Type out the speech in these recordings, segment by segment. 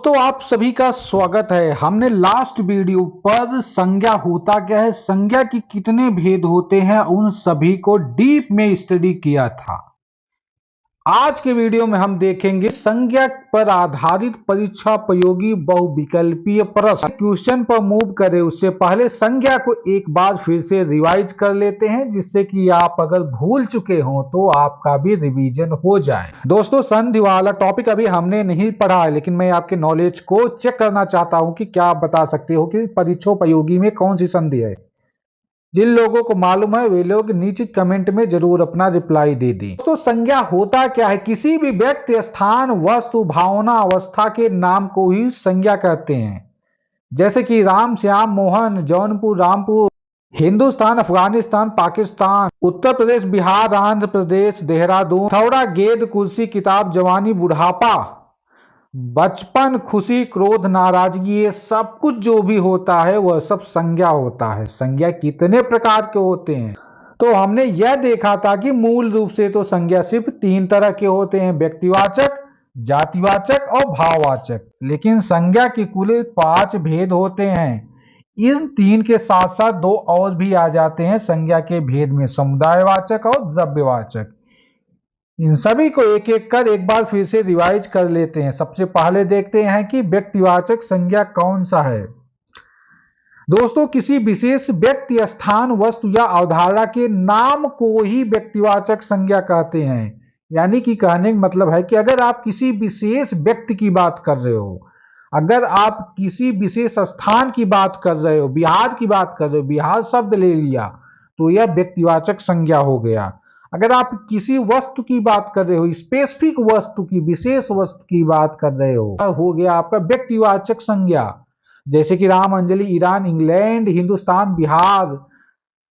दोस्तों आप सभी का स्वागत है। हमने लास्ट वीडियो पर संज्ञा होता क्या है, संज्ञा के कितने भेद होते हैं, उन सभी को डीप में स्टडी किया था। आज के वीडियो में हम देखेंगे संज्ञा पर आधारित परीक्षा उपयोगी बहुविकल्पीय प्रश्न। क्वेश्चन पर मूव करें उससे पहले संज्ञा को एक बार फिर से रिवाइज कर लेते हैं, जिससे कि आप अगर भूल चुके हो तो आपका भी रिवीजन हो जाए। दोस्तों संधि वाला टॉपिक अभी हमने नहीं पढ़ा है, लेकिन मैं आपके नॉलेज को चेक करना चाहता हूं कि क्या आप बता सकते हो कि परीक्षा उपयोगी में कौन सी संधि है। जिन लोगों को मालूम है वे लोग नीचे कमेंट में जरूर अपना रिप्लाई दे दें। तो संज्ञा होता क्या है, किसी भी व्यक्ति, स्थान, वस्तु, भावना, अवस्था के नाम को ही संज्ञा कहते हैं। जैसे कि राम, श्याम, मोहन, जौनपुर, रामपुर, हिंदुस्तान, अफगानिस्तान, पाकिस्तान, उत्तर प्रदेश, बिहार, आंध्र प्रदेश, देहरादून, थोड़ा, गेंद, कुर्सी, किताब, जवानी, बुढ़ापा, बचपन, खुशी, क्रोध, नाराजगी, ये सब कुछ जो भी होता है वह सब संज्ञा होता है। संज्ञा कितने प्रकार के होते हैं तो हमने यह देखा था कि मूल रूप से तो संज्ञा सिर्फ तीन तरह के होते हैं, व्यक्तिवाचक, जातिवाचक और भाववाचक। लेकिन संज्ञा के कुल 5 भेद होते हैं। इन तीन के साथ साथ 2 और भी आ जाते हैं संज्ञा के भेद में, समुदायवाचक और द्रव्यवाचक। इन सभी को एक एक कर एक बार फिर से रिवाइज कर लेते हैं। सबसे पहले देखते हैं कि व्यक्तिवाचक संज्ञा कौन सा है। दोस्तों किसी विशेष व्यक्ति, स्थान, वस्तु या अवधारणा के नाम को ही व्यक्तिवाचक संज्ञा कहते हैं। यानी कि कहने का मतलब है कि अगर आप किसी विशेष व्यक्ति की बात कर रहे हो, अगर आप किसी विशेष स्थान की बात कर रहे हो, बिहार की बात कर रहे हो, बिहार शब्द ले लिया तो यह व्यक्तिवाचक संज्ञा हो गया। अगर आप किसी वस्तु की बात कर रहे हो, स्पेसिफिक वस्तु की, विशेष वस्तु की बात कर रहे हो गया आपका व्यक्तिवाचक संज्ञा। जैसे कि राम, अंजलि, ईरान, इंग्लैंड, हिंदुस्तान, बिहार,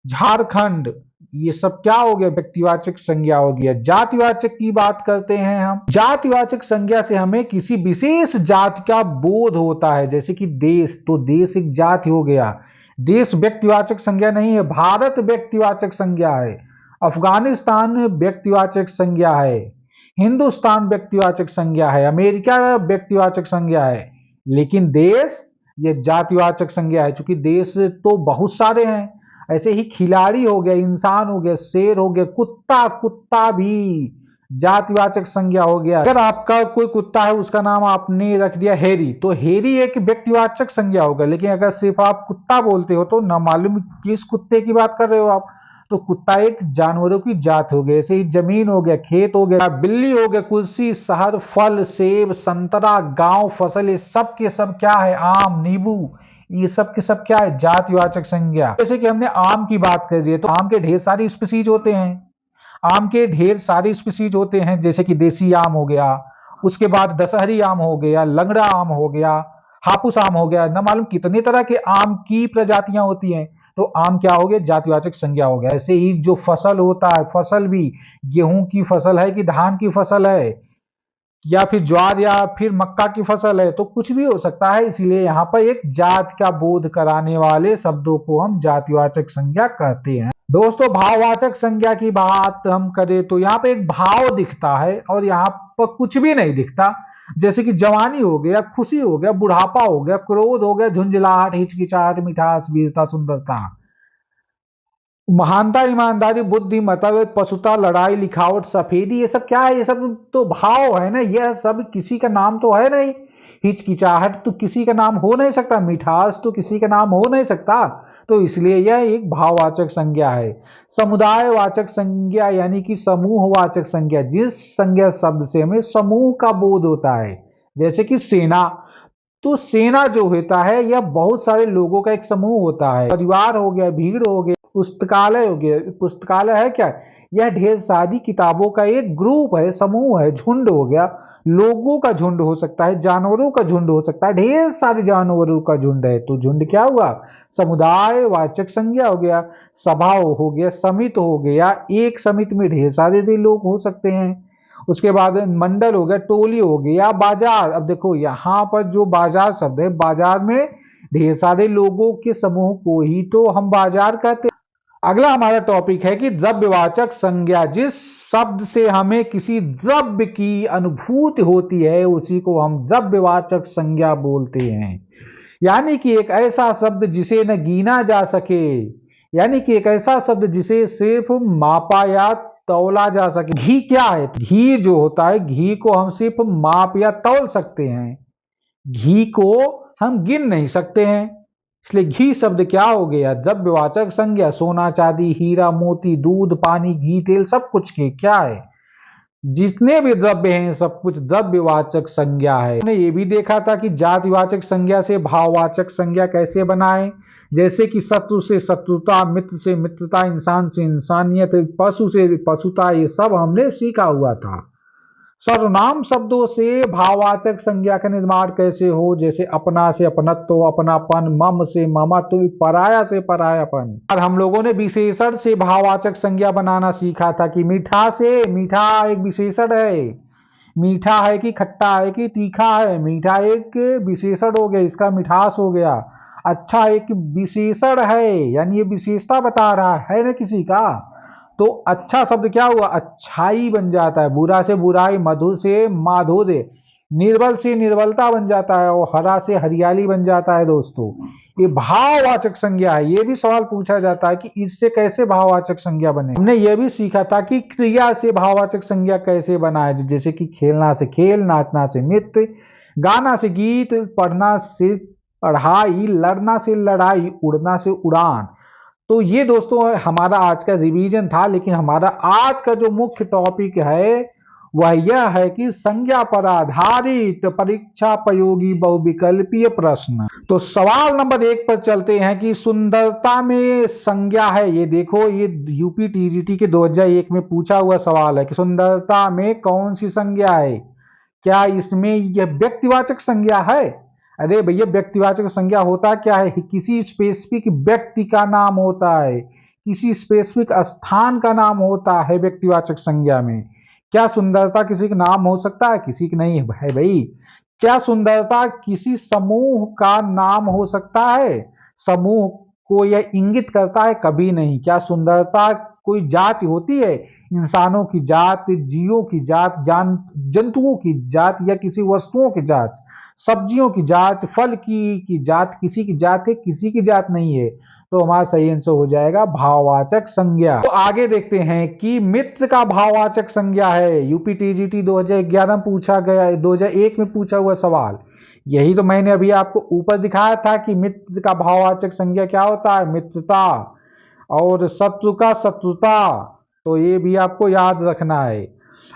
झारखंड, ये सब क्या हो गया, व्यक्तिवाचक संज्ञा हो गया। जातिवाचक की बात करते हैं हम। जातिवाचक संज्ञा से हमें किसी विशेष जाति का बोध होता है। जैसे कि देश, तो देश एक जाति हो गया। देश व्यक्तिवाचक संज्ञा नहीं है, भारत व्यक्तिवाचक संज्ञा है। अफगानिस्तान व्यक्तिवाचक संज्ञा है, हिंदुस्तान व्यक्तिवाचक संज्ञा है, अमेरिका व्यक्तिवाचक संज्ञा है। लेकिन देश ये जातिवाचक संज्ञा है। चूंकि देश तो बहुत सारे हैं। ऐसे ही खिलाड़ी हो गया, इंसान हो गया, शेर हो गया, कुत्ता, कुत्ता भी जातिवाचक संज्ञा हो गया। अगर आपका कोई कुत्ता है, उसका नाम आपने रख दिया हैरी, तो हैरी एक व्यक्तिवाचक संज्ञा होगा। लेकिन अगर सिर्फ आप कुत्ता बोलते हो तो न मालूम किस कुत्ते की बात कर रहे हो आप, तो कुत्ता एक जानवरों की जात हो गई। ऐसे ही जमीन हो गया, खेत हो गया, बिल्ली हो गया, कुर्सी, शहर, फल, सेब, संतरा, गांव, फसल, ये सब के सब क्या है, आम, नींबू, ये सब के सब क्या है, जातिवाचक संज्ञा। जैसे कि हमने आम की बात कर दी है, तो आम के ढेर सारी स्पीसीज होते हैं। आम के ढेर सारी स्पीसीज होते हैं, जैसे कि देसी आम हो गया, उसके बाद दशहरी आम हो गया, लंगड़ा आम हो गया, हापुस आम हो गया, न मालूम कितने तरह के आम की प्रजातियां होती हैं। तो आम क्या हो गया, जातिवाचक संज्ञा हो गया। ऐसे ही जो फसल होता है, फसल भी गेहूं की फसल है कि धान की फसल है, या फिर ज्वार या फिर मक्का की फसल है, तो कुछ भी हो सकता है। इसलिए यहाँ पर एक जात का बोध कराने वाले शब्दों को हम जातिवाचक संज्ञा कहते हैं। दोस्तों भाववाचक संज्ञा की बात हम करें तो यहाँ पे एक भाव दिखता है और यहाँ पर कुछ भी नहीं दिखता। जैसे कि जवानी हो गया, खुशी हो गया, बुढ़ापा हो गया, क्रोध हो गया, झुंझलाहट, हिचकिचाहट, मिठास, वीरता, सुंदरता, महानता, ईमानदारी, बुद्धिमत्ता, पशुता, लड़ाई, लिखावट, सफेदी, ये सब क्या है, ये सब तो भाव है ना। यह सब किसी का नाम तो है नहीं। हिचकिचाहट तो किसी का नाम हो नहीं सकता, मिठास तो किसी का नाम हो नहीं सकता। तो इसलिए यह एक भाववाचक संज्ञा है। समुदायवाचक संज्ञा यानी कि समूहवाचक संज्ञा, जिस संज्ञा शब्द से हमें समूह का बोध होता है। जैसे कि सेना, तो सेना जो होता है यह बहुत सारे लोगों का एक समूह होता है। परिवार हो गया, भीड़ हो गया, पुस्तकालय हो गया। पुस्तकालय है क्या, यह ढेर सारी किताबों का एक ग्रुप है, समूह है। झुंड हो गया, लोगों का झुंड हो सकता है, जानवरों का झुंड हो सकता है, ढेर सारे जानवरों का झुंड है, तो झुंड क्या हुआ, समुदायवाचक संज्ञा हो गया। सभा हो गया, समिति हो गया, एक समिति में ढेर सारे भी लोग हो सकते हैं। उसके बाद मंडल हो गया, टोली हो गया, बाजार। अब देखो यहाँ पर जो बाजार शब्द है, बाजार में ढेर सारे लोगों के समूह को ही तो हम बाजार कहते हैं। अगला हमारा टॉपिक है कि द्रव्यवाचक संज्ञा, जिस शब्द से हमें किसी द्रव्य की अनुभूति होती है उसी को हम द्रव्यवाचक संज्ञा बोलते हैं। यानी कि एक ऐसा शब्द जिसे न गिना जा सके, यानी कि एक ऐसा शब्द जिसे सिर्फ मापा या तौला जा सके। घी क्या है? घी जो होता है, घी को हम सिर्फ माप या तौल सकते हैं, घी को हम गिन नहीं सकते हैं। इसलिए घी शब्द क्या हो गया? द्रव्यवाचक संज्ञा। सोना चांदी हीरा मोती दूध पानी घी तेल सब कुछ के क्या है? जितने भी द्रव्य हैं सब कुछ द्रव्यवाचक संज्ञा है। हमने ये भी देखा था कि जातिवाचक संज्ञा से भाववाचक संज्ञा कैसे बनाएं, जैसे कि शत्रु से शत्रुता, मित्र से मित्रता, इंसान से इंसानियत, पशु से पशुता, ये सब हमने सीखा हुआ था। सर्वनाम शब्दों से भाववाचक संज्ञा का निर्माण कैसे हो, जैसे अपना से अपनत्व, अपनापन, मम से ममत्व, पराया से परायापन। और हम लोगों ने विशेषण से भाववाचक संज्ञा बनाना सीखा था कि मीठा से, मीठा एक विशेषण है, मीठा है कि खट्टा है कि तीखा है, मीठा एक विशेषण हो गया, इसका मिठास हो गया। अच्छा एक विशेषण है, यानी ये विशेषता बता रहा है ना किसी का, तो अच्छा शब्द क्या हुआ? अच्छाई बन जाता है। बुरा से बुराई, मधुर से माधुर्य, निर्बल से निर्बलता बन जाता है, और हरा से हरियाली बन जाता है। दोस्तों ये भाववाचक संज्ञा है। ये भी सवाल पूछा जाता है कि इससे कैसे भाववाचक संज्ञा बने। हमने ये भी सीखा था कि क्रिया से भाववाचक संज्ञा कैसे बनाए, जैसे कि खेलना से खेल, नाचना से नृत्य, गाना से गीत, पढ़ना से पढ़ाई, लड़ना से लड़ाई, उड़ना से उड़ान। तो ये दोस्तों हमारा आज का रिवीजन था, लेकिन हमारा आज का जो मुख्य टॉपिक है वह यह है कि संज्ञा पर आधारित परीक्षा प्रयोगी बहुविकल्पीय प्रश्न। तो सवाल नंबर 1 पर चलते हैं कि सुंदरता में संज्ञा है। ये देखो, ये यूपी टीजीटी के 2001 में पूछा हुआ सवाल है कि सुंदरता में कौन सी संज्ञा है, क्या इसमें यह व्यक्तिवाचक संज्ञा है? अरे भैया, व्यक्तिवाचक संज्ञा होता क्या है? किसी स्पेसिफिक व्यक्ति का नाम होता है, किसी स्पेसिफिक स्थान का नाम होता है व्यक्तिवाचक संज्ञा में। क्या सुंदरता किसी का नाम हो सकता है? किसी का नहीं है भाई। क्या सुंदरता किसी समूह का नाम हो सकता है? समूह को यह इंगित करता है? कभी नहीं। क्या सुंदरता कोई जाति होती है? इंसानों की जात, जीवों की जात, जंतुओं की जात, या किसी वस्तुओं की जात, सब्जियों की जात, फल की जात, किसी की जात है, किसी की जात नहीं है। तो हमारा सही आंसर हो जाएगा भाववाचक संज्ञा। तो आगे देखते हैं कि मित्र का भाववाचक संज्ञा है। यूपी टीजीटी 2011 में पूछा गया, 2001 में पूछा हुआ सवाल। यही तो मैंने अभी आपको ऊपर दिखाया था कि मित्र का भाववाचक संज्ञा क्या होता है? मित्रता। और शत्रु का शत्रुता। तो ये भी आपको याद रखना है।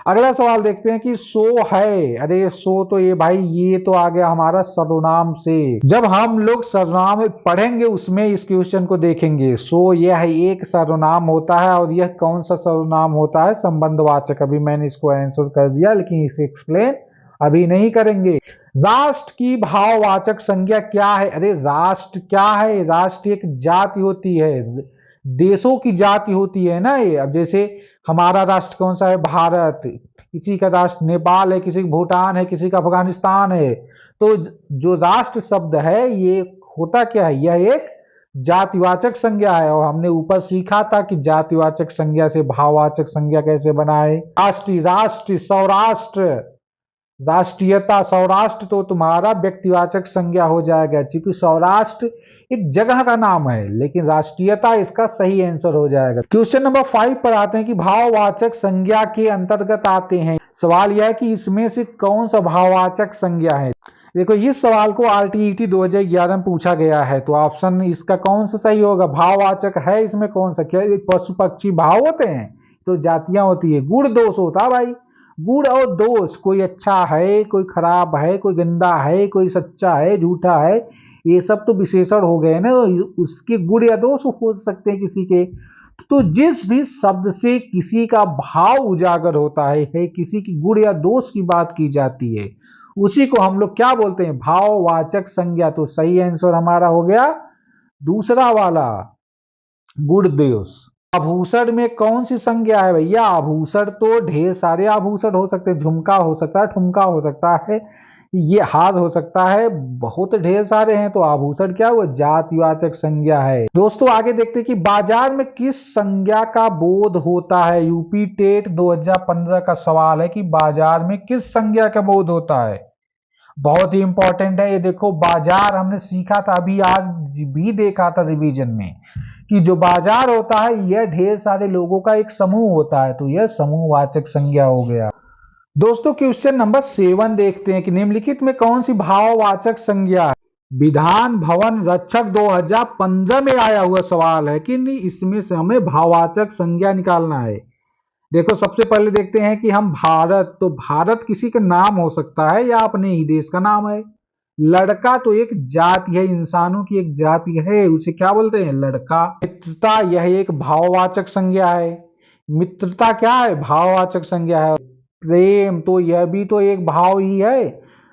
अगला सवाल देखते हैं कि सो है। अरे सो तो ये भाई, ये तो आ गया हमारा सर्वनाम से। जब हम लोग सर्वनाम पढ़ेंगे उसमें इस क्वेश्चन को देखेंगे। सो यह एक सर्वनाम होता है, और यह कौन सा सर्वनाम होता है? संबंधवाचक। अभी मैंने इसको आंसर कर दिया, लेकिन इसे एक्सप्लेन अभी नहीं करेंगे। राष्ट्र की भाववाचक संज्ञा क्या है? अरे राष्ट्र क्या है? राष्ट्र एक जाति होती है, देशों की जाति होती है ना ये। अब जैसे हमारा राष्ट्र कौन सा है? भारत। किसी का राष्ट्र नेपाल है, किसी का भूटान है, किसी का अफगानिस्तान है। तो जो राष्ट्र शब्द है ये होता क्या है? यह एक जातिवाचक संज्ञा है। और हमने ऊपर सीखा था कि जातिवाचक संज्ञा से भाववाचक संज्ञा कैसे बनाए। राष्ट्रीय, राष्ट्र, सौराष्ट्र, राष्ट्रीयता, सौराष्ट्र तो तुम्हारा व्यक्तिवाचक संज्ञा हो जाएगा, क्योंकि सौराष्ट्र एक जगह का नाम है, लेकिन राष्ट्रीयता इसका सही आंसर हो जाएगा। क्वेश्चन नंबर 5 पर आते हैं कि भाववाचक संज्ञा के अंतर्गत आते हैं। सवाल यह है कि इसमें से कौन सा भाववाचक संज्ञा है। देखो, इस सवाल को आरटीईटी 2011 में पूछा गया है, तो ऑप्शन इसका कौन सा सही होगा? भाववाचक है इसमें कौन सा? क्या पशु पक्षी भाव होते हैं? तो जातियां होती है। गुण दोष होता है भाई, गुण और दोष, कोई अच्छा है, कोई खराब है, कोई गंदा है, कोई सच्चा है, झूठा है, ये सब तो विशेषण हो गए ना। उसके गुण या दोष हो सकते हैं किसी के। तो जिस भी शब्द से किसी का भाव उजागर होता है, किसी की गुण या दोष की बात की जाती है, उसी को हम लोग क्या बोलते हैं? भाववाचक संज्ञा। तो सही आंसर हमारा हो गया दूसरा वाला, गुण दोष। आभूषण में कौन सी संज्ञा है भैया? आभूषण तो ढेर सारे आभूषण हो सकते हैं। झुमका हो सकता है, ठुमका हो सकता है, ये हाथ हो सकता है, बहुत ढेर सारे हैं। तो आभूषण क्या हुआ, जातिवाचक संज्ञा है। दोस्तों आगे देखते हैं कि बाजार में किस संज्ञा का बोध होता है। यूपी टेट 2015 का सवाल है कि बाजार में किस संज्ञा का बोध होता है। बहुत ही इंपॉर्टेंट है ये। देखो बाजार हमने सीखा था, अभी आज भी देखा था रिवीजन में, कि जो बाजार होता है यह ढेर सारे लोगों का एक समूह होता है। तो यह समूहवाचक संज्ञा हो गया। दोस्तों क्वेश्चन नंबर 7 देखते हैं कि निम्नलिखित में कौन सी भाववाचक संज्ञा है। विधान भवन रक्षक 2015 में आया हुआ सवाल है कि इसमें से हमें भाववाचक संज्ञा निकालना है। देखो सबसे पहले देखते हैं कि हम भारत, तो भारत किसी का नाम हो सकता है या अपने ही देश का नाम है। लड़का तो एक जाति है, इंसानों की एक जाति है, उसे क्या बोलते हैं, लड़का। मित्रता यह एक भाववाचक संज्ञा है। मित्रता क्या है, भाववाचक संज्ञा है। प्रेम तो यह भी तो एक भाव ही है।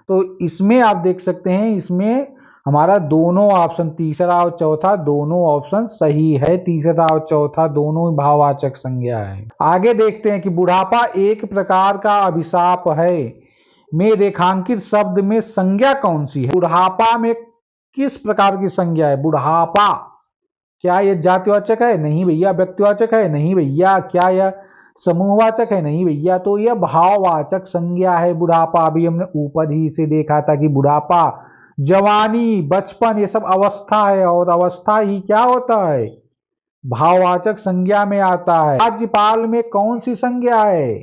तो इसमें आप देख सकते हैं, इसमें हमारा दोनों ऑप्शन, तीसरा और चौथा दोनों ऑप्शन सही है। तीसरा और चौथा दोनों भाववाचक संज्ञा है। आगे देखते हैं कि बुढ़ापा एक प्रकार का अभिशाप है में रेखांकित शब्द में संज्ञा कौन सी है। बुढ़ापा में किस प्रकार की संज्ञा है। बुढ़ापा क्या यह जातिवाचक है, नहीं भैया। व्यक्तिवाचक है, नहीं भैया। क्या यह समूहवाचक है, नहीं भैया। तो यह भाववाचक संज्ञा है बुढ़ापा। अभी हमने ऊपर ही से देखा था कि बुढ़ापा, जवानी, बचपन ये सब अवस्था है, और अवस्था ही क्या होता है, भाववाचक संज्ञा में आता है। राज्यपाल में कौन सी संज्ञा है।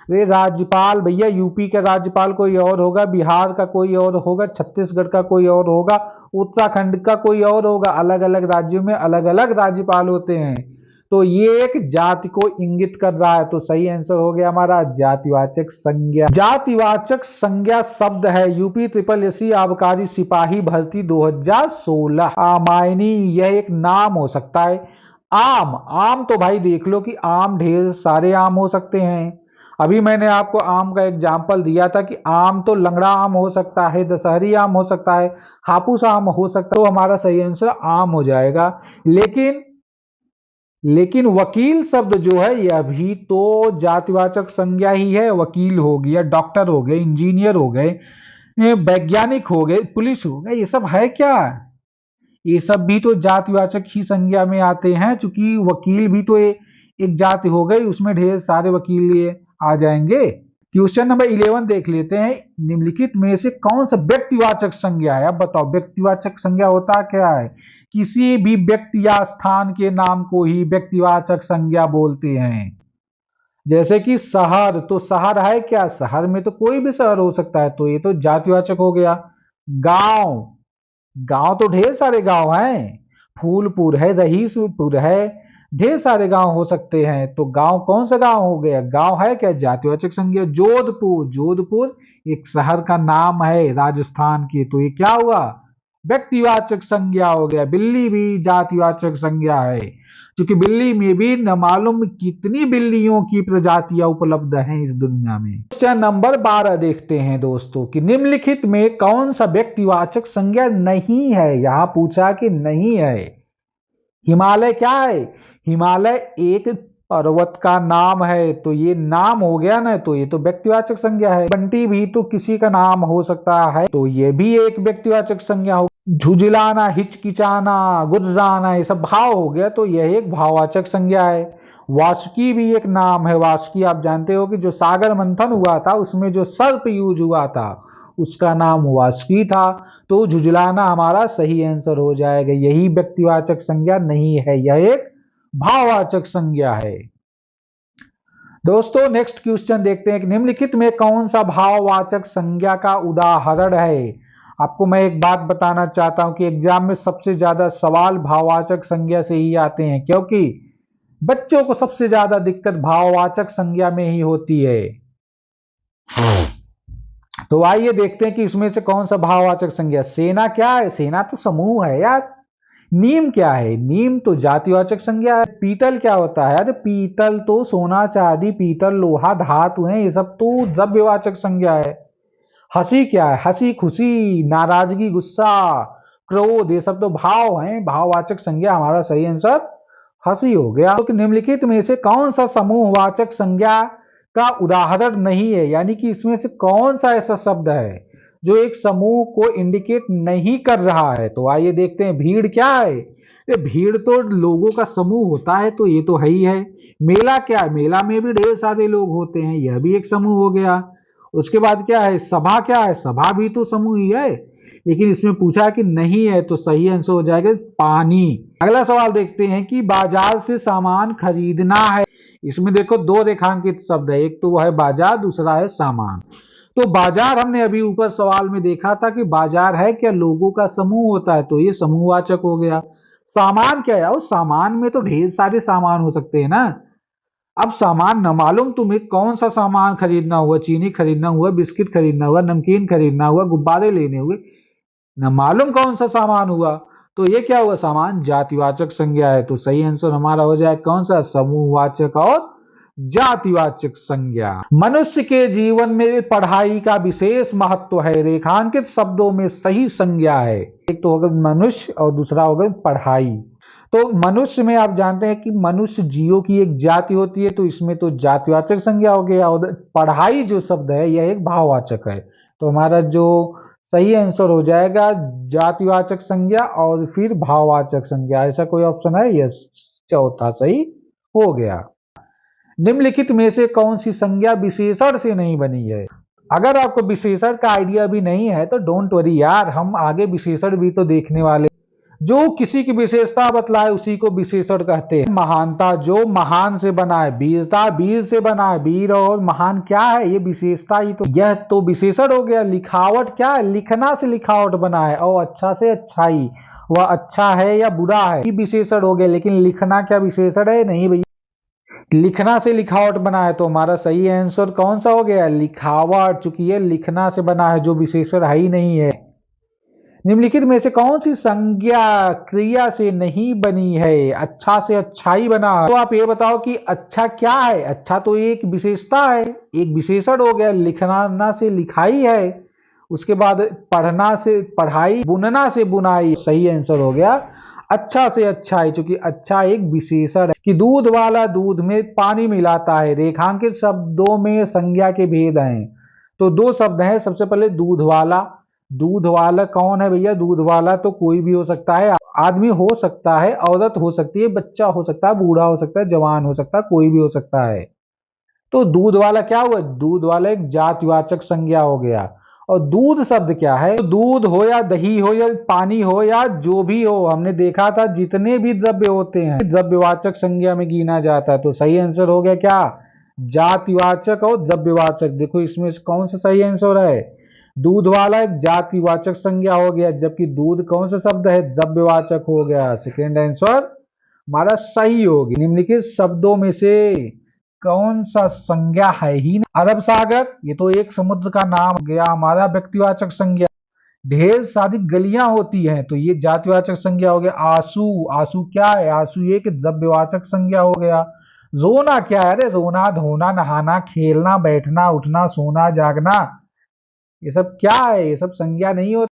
वे राज्यपाल भैया यूपी का राज्यपाल कोई और होगा, बिहार का कोई और होगा, छत्तीसगढ़ का कोई और होगा, उत्तराखंड का कोई और होगा। अलग अलग राज्यों में अलग अलग राज्यपाल होते हैं। तो ये एक जाति को इंगित कर रहा है। तो सही आंसर हो गया हमारा जातिवाचक संज्ञा। जातिवाचक संज्ञा शब्द है यूपी SSC आबकारी सिपाही भर्ती 2016। आमायनी यह एक नाम हो सकता है। आम, आम तो भाई देख लो कि आम ढेर सारे आम हो सकते हैं। अभी मैंने आपको आम का एग्जाम्पल दिया था कि आम तो लंगड़ा आम हो सकता है, दशहरी आम हो सकता है, हापुस आम हो सकता है। तो हमारा सही आंसर आम हो जाएगा। लेकिन वकील शब्द जो है यह भी तो जातिवाचक संज्ञा ही है। वकील हो गया, डॉक्टर हो गए, इंजीनियर हो गए, वैज्ञानिक हो गए, पुलिस हो गए, ये सब है क्या, ये सब भी तो जातिवाचक ही संज्ञा में आते हैं। चूंकि वकील भी तो एक जाति हो गई, उसमें ढेर सारे वकील ये आ जाएंगे। क्वेश्चन नंबर 11 देख लेते हैं। निम्नलिखित में से कौन सा व्यक्तिवाचक संज्ञा है। अब बताओ व्यक्तिवाचक संज्ञा होता क्या है। किसी भी व्यक्ति या स्थान के नाम को ही व्यक्तिवाचक संज्ञा बोलते हैं। जैसे कि शहर, तो शहर है क्या, शहर में तो कोई भी शहर हो सकता है, तो ये तो जातिवाचक हो गया। गांव, गांव तो ढेर सारे गांव हैं। फूलपुर है, रहीसपुर है, ढेर सारे गांव हो सकते हैं। तो गांव कौन सा गांव हो गया, गांव है क्या, जातिवाचक संज्ञा। जोधपुर, जोधपुर एक शहर का नाम है राजस्थान की, तो ये क्या हुआ, व्यक्तिवाचक संज्ञा हो गया। बिल्ली भी जातिवाचक संज्ञा है, क्योंकि बिल्ली में भी न मालूम कितनी बिल्लियों की प्रजातियां उपलब्ध हैं इस दुनिया में। क्वेश्चन नंबर 12 देखते हैं दोस्तों कि निम्नलिखित में कौन सा व्यक्तिवाचक संज्ञा नहीं है। यहां पूछा कि नहीं है। हिमालय क्या है, हिमालय एक पर्वत का नाम है, तो ये नाम हो गया ना, तो ये तो व्यक्तिवाचक संज्ञा है। बंटी भी तो किसी का नाम हो सकता है, तो ये भी एक व्यक्तिवाचक संज्ञा हो। झुझलाना, हिचकिचाना, गुर्राना ये सब भाव हो गया, तो यह एक भाववाचक संज्ञा है। वासुकी भी एक नाम है। वासुकी आप जानते हो कि जो सागर मंथन हुआ था उसमें जो सर्प यूज हुआ था उसका नाम वासुकी था। तो झुझलाना हमारा सही आंसर हो जाएगा। यही व्यक्तिवाचक संज्ञा नहीं है, यह एक भाववाचक संज्ञा है। दोस्तों नेक्स्ट क्वेश्चन देखते हैं कि निम्नलिखित में कौन सा भाववाचक संज्ञा का उदाहरण है। आपको मैं एक बात बताना चाहता हूं कि एग्जाम में सबसे ज्यादा सवाल भाववाचक संज्ञा से ही आते हैं, क्योंकि बच्चों को सबसे ज्यादा दिक्कत भाववाचक संज्ञा में ही होती है। तो आइए देखते हैं कि इसमें से कौन सा भाववाचक संज्ञा। सेना क्या है, सेना तो समूह है यार। नीम क्या है, नीम तो जातिवाचक संज्ञा है। पीतल क्या होता है, अरे पीतल तो सोना चांदी, पीतल लोहा धातु है, ये सब तो द्रव्यवाचक संज्ञा है। हंसी क्या है, हंसी खुशी, नाराजगी गुस्सा, क्रोध ये सब तो भाव हैं, भाववाचक संज्ञा। हमारा सही आंसर हंसी हो गया। तो निम्नलिखित में से कौन सा समूहवाचक संज्ञा का उदाहरण नहीं है, यानी कि इसमें से कौन सा ऐसा शब्द है जो एक समूह को इंडिकेट नहीं कर रहा है। तो आइए देखते हैं भीड़ क्या है। ये भीड़ तो लोगों का समूह होता है, तो ये तो है ही है। मेला क्या है, मेला में भी ढेर सारे लोग होते हैं, यह भी एक समूह हो गया। उसके बाद क्या है, सभा क्या है, सभा भी तो समूह ही है, लेकिन इसमें पूछा है कि नहीं है, तो सही आंसर हो जाएगा पानी। अगला सवाल देखते हैं कि बाजार से सामान खरीदना है। इसमें देखो दो रेखांकित शब्द है, एक तो वह है बाजार, दूसरा है सामान। तो बाजार हमने अभी ऊपर सवाल में देखा था कि बाजार है क्या, लोगों का समूह होता है, तो ये समूहवाचक हो गया। सामान क्या है, और सामान में तो ढेर सारे सामान हो सकते हैं ना। अब सामान न मालूम तुम्हें कौन सा सामान खरीदना हुआ, चीनी खरीदना हुआ, बिस्किट खरीदना हुआ, नमकीन खरीदना हुआ, गुब्बारे लेने हुए, न मालूम कौन सा सामान हुआ, तो ये क्या हुआ, सामान जातिवाचक संज्ञा है। तो सही आंसर हमारा हो जाए कौन सा, समूहवाचक और जातिवाचक संज्ञा। मनुष्य के जीवन में पढ़ाई का विशेष महत्व है, रेखांकित शब्दों में सही संज्ञा है। एक तो होगा मनुष्य और दूसरा होगा पढ़ाई। तो मनुष्य में आप जानते हैं कि मनुष्य जीवों की एक जाति होती है, तो इसमें तो जातिवाचक संज्ञा हो गया। और पढ़ाई जो शब्द है यह एक भाववाचक है, तो हमारा जो सही आंसर हो जाएगा जातिवाचक संज्ञा और फिर भाववाचक संज्ञा। ऐसा कोई ऑप्शन है, यस, चौथा सही हो गया। निम्नलिखित में से कौन सी संज्ञा विशेषण से नहीं बनी है। अगर आपको विशेषण का आइडिया भी नहीं है तो डोंट वरी यार, हम आगे विशेषण भी तो देखने वाले। जो किसी की विशेषता बतलाए उसी को विशेषण कहते हैं। महानता, जो महान से बना है, वीरता वीर से बना है, वीर और महान क्या है, ये विशेषता ही तो, यह तो विशेषण हो गया। लिखावट क्या है, लिखना से लिखावट बना है, और अच्छा से अच्छाई, वह अच्छा है या बुरा है, ये विशेषण हो गया। लेकिन लिखना क्या विशेषण है, नहीं भैया, लिखना से लिखावट बना है, तो हमारा सही आंसर कौन सा हो गया, लिखावट, चूंकि ये लिखना से बना है, जो विशेषण है ही नहीं है। निम्नलिखित में से कौन सी संज्ञा क्रिया से नहीं बनी है, अच्छा से अच्छाई बना है। तो आप ये बताओ कि अच्छा क्या है, अच्छा तो एक विशेषता है, एक विशेषण हो गया। लिखना से लिखाई है, उसके बाद पढ़ना से पढ़ाई, बुनना से बुनाई, सही आंसर हो गया अच्छा से अच्छाई, चूंकि अच्छा एक विशेषण है। कि दूध वाला दूध में पानी मिलाता है, रेखांकित शब्दों में संज्ञा के भेद हैं। तो दो शब्द हैं, सबसे पहले दूध वाला। दूध वाला कौन है भैया, दूध वाला तो कोई भी हो सकता है, आदमी हो सकता है, औरत हो सकती है, बच्चा हो सकता है, बूढ़ा हो सकता है, जवान हो सकता है, कोई भी हो सकता है। तो दूध वाला क्या हुआ, दूध वाला एक जातिवाचक संज्ञा हो गया। और दूध शब्द क्या है, तो दूध हो या दही हो या पानी हो या जो भी हो, हमने देखा था जितने भी द्रव्य होते हैं द्रव्यवाचक संज्ञा में गिना जाता है। तो सही आंसर हो गया क्या, जातिवाचक और द्रव्यवाचक। देखो इसमें कौन सा सही आंसर है, दूध वाला एक जातिवाचक संज्ञा हो गया, जबकि दूध कौन सा शब्द है, द्रव्यवाचक हो गया। सेकेंड आंसर हमारा सही होगी। निम्नलिखित शब्दों में से कौन सा संज्ञा है ही नहीं। अरब सागर, ये तो एक समुद्र का नाम हो गया हमारा व्यक्तिवाचक संज्ञा। ढेर सारी गलियां होती हैं, तो ये जातिवाचक संज्ञा हो गया। आंसू, आंसू क्या है, आंसू एक द्रव्यवाचक संज्ञा हो गया। रोना क्या है, अरे रोना, धोना, नहाना, खेलना, बैठना, उठना, सोना, जागना, ये सब क्या है, ये सब संज्ञा नहीं होती।